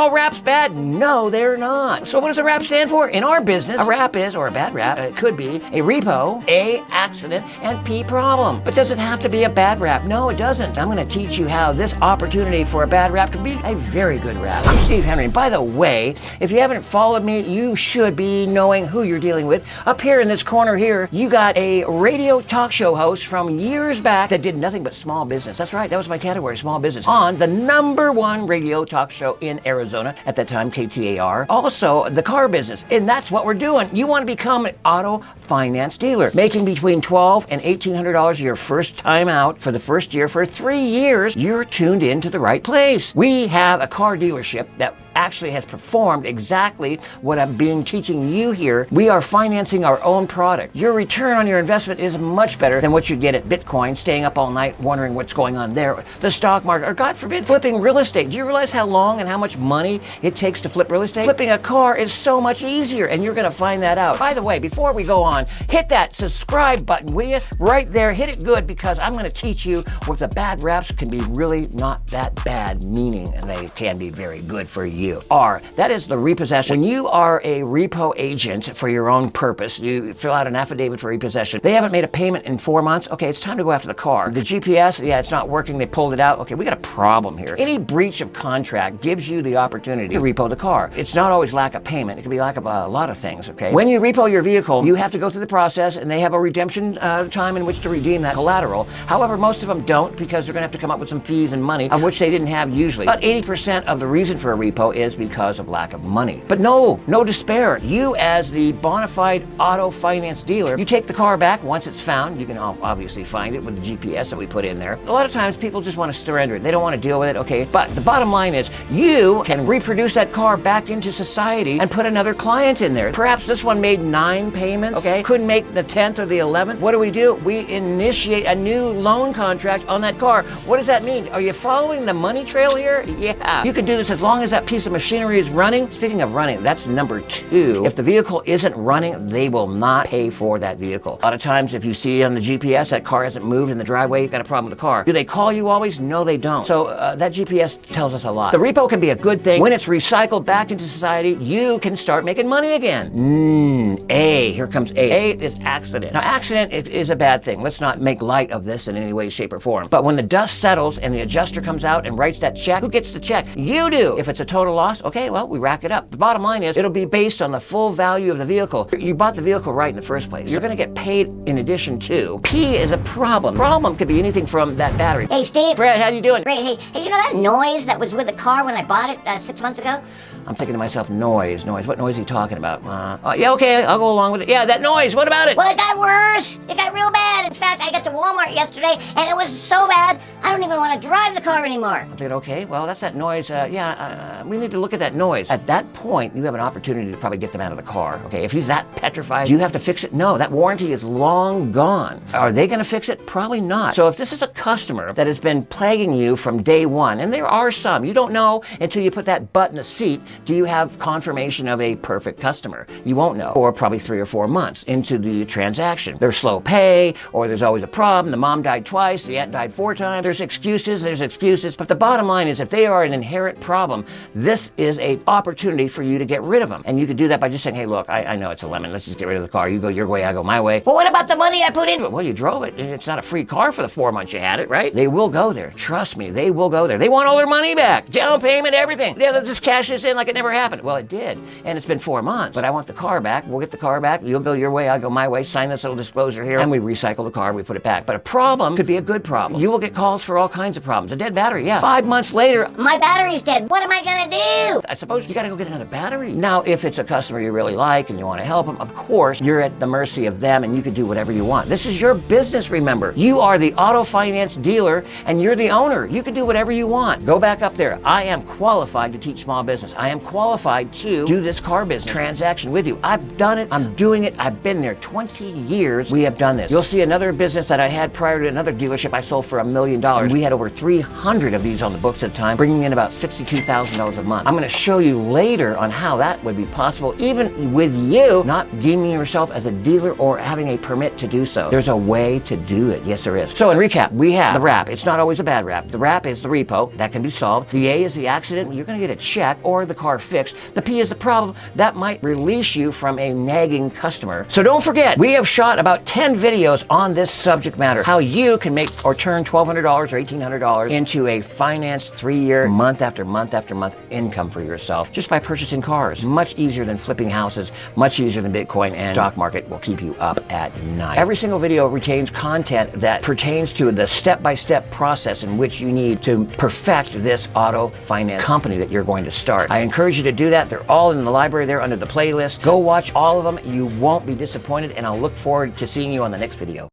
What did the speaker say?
all R.A.P.s bad? No, they're not. So what does a R.A.P. stand for? In our business, a R.A.P. is, or a bad R.A.P., it could be a repo, A, accident, and P, problem. But does it have to be a bad R.A.P.? No, it doesn't. I'm going to teach you how this opportunity for a bad R.A.P. can be a very good R.A.P. I'm Steve Henry. By the way, if you haven't followed me, you should be knowing who you're dealing with. Up here in this corner here, you got a radio talk show host from years back that did nothing but small business. That's right, that was my category, small business, on the #1 radio talk show in Arizona at that time, K.T.A.R. Also, the car business, and that's what we're doing. You want to become an auto finance dealer, making between $1,200 and $1,800 your first time out for the first year. For 3 years, you're tuned into the right place. We have a car dealership that actually has performed exactly what I'm teaching you here. We are financing our own product. Your return on your investment is much better than what you get at Bitcoin, staying up all night wondering what's going on there, the stock market, or God forbid, flipping real estate. Do you realize how long and how much money it takes to flip real estate? Flipping a car is so much easier, and you're going to find that out. By the way, before we go on, hit that subscribe button, will you? Right there, hit it good, because I'm going to teach you what the bad R.A.P.s can be really not that bad, meaning they can be very good for you. R, that is the repossession. When you are a repo agent for your own purpose, you fill out an affidavit for repossession. They haven't made a payment in 4 months. Okay, it's time to go after the car. The GPS, yeah, it's not working. They pulled it out. Okay, we got a problem here. Any breach of contract gives you the opportunity to repo the car. It's not always lack of payment. It can be lack of a lot of things, okay? When you repo your vehicle, you have to go through the process, and they have a redemption time in which to redeem that collateral. However, most of them don't, because they're going to have to come up with some fees and money, of which they didn't have usually. About 80% of the reason for a repo is because of lack of money. But no despair. You, as the bona fide auto finance dealer, you take the car back once it's found. You can obviously find it with the GPS that we put in there. A lot of times people just want to surrender it. They don't want to deal with it, okay? But the bottom line is you can reproduce that car back into society and put another client in there. Perhaps this one made 9 payments, okay? Couldn't make the 10th or the 11th. What do? We initiate a new loan contract on that car. What does that mean? Are you following the money trail here? Yeah. You can do this as long as that piece of machinery is running. Speaking of running, that's number 2. If the vehicle isn't running, they will not pay for that vehicle. A lot of times, if you see on the GPS that car hasn't moved in the driveway, you've got a problem with the car. Do they call you always? No, they don't. So that GPS tells us a lot. The repo can be a good thing. When it's recycled back into society, you can start making money again. A, here comes A. A is accident. Now, accident is a bad thing. Let's not make light of this in any way, shape, or form. But when the dust settles and the adjuster comes out and writes that check, who gets the check? You do. If it's a total loss, okay, well, we rack it up. The bottom line is it'll be based on the full value of the vehicle. You bought the vehicle right in the first place. You're going to get paid in addition to. P is a problem. Problem could be anything from that battery. Hey, Steve. Brad, how you doing? Great. Hey, you know that noise that was with the car when I bought it 6 months ago? I'm thinking to myself, noise. What noise are you talking about? Yeah, okay, I'll go along with it. Yeah, that noise, what about it? Well, it got worse. It got real bad. In fact, I got to Walmart yesterday, and it was so bad, I don't even want to drive the car anymore. I'm thinking, okay, well, that's that noise. We need to look at that noise. At that point, you have an opportunity to probably get them out of the car, okay? If he's that petrified, do you have to fix it? No, that warranty is long gone. Are they going to fix it? Probably not. So if this is a customer that has been plaguing you from day one, and there are some, you don't know until you put that butt in the seat, do you have confirmation of a perfect customer? You won't know for probably 3 or 4 months into the transaction. There's slow pay, or there's always a problem. The mom died twice, the aunt died 4 times. There's excuses. But the bottom line is, if they are an inherent problem, this is an opportunity for you to get rid of them. And you could do that by just saying, hey, look, I know it's a lemon. Let's just get rid of the car. You go your way, I go my way. Well, what about the money I put into it? Well, you drove it. It's not a free car for the 4 months you had it, right? They will go there. Trust me, they will go there. They want all their money back. Down payment, everything. They'll just cash this in like it never happened. Well, it did. And it's been 4 months. But I want the car back. We'll get the car back. You'll go your way, I'll go my way. Sign this little disclosure here. And we recycle the car. We put it back. But a problem could be a good problem. You will get calls for all kinds of problems. A dead battery, yeah. 5 months later, my battery's dead. What am I going to do? I suppose you got to go get another battery. Now, if it's a customer you really like and you want to help them, of course, you're at the mercy of them and you can do whatever you want. This is your business, remember. You are the auto finance dealer and you're the owner. You can do whatever you want. Go back up there. I am qualified to teach small business. I am qualified to do this car business transaction with you. I've done it. I'm doing it. I've been there 20 years. We have done this. You'll see another business that I had prior to another dealership I sold for $1 million. We had over 300 of these on the books at the time, bringing in about $62,000 a month. I'm going going to show you later on how that would be possible, even with you not deeming yourself as a dealer or having a permit to do so. There's a way to do it. Yes, there is. So in recap, we have the R.A.P. It's not always a bad R.A.P. The R.A.P. is the repo. That can be solved. The A is the accident. You're going to get a check or the car fixed. The P is the problem. That might release you from a nagging customer. So don't forget, we have shot about 10 videos on this subject matter. How you can make or turn $1,200 or $1,800 into a financed 3-year, month after month after month income for yourself just by purchasing cars. Much easier than flipping houses, much easier than Bitcoin, and stock market will keep you up at night. Every single video retains content that pertains to the step-by-step process in which you need to perfect this auto finance company that you're going to start. I encourage you to do that. They're all in the library there under the playlist. Go watch all of them. You won't be disappointed, and I'll look forward to seeing you on the next video.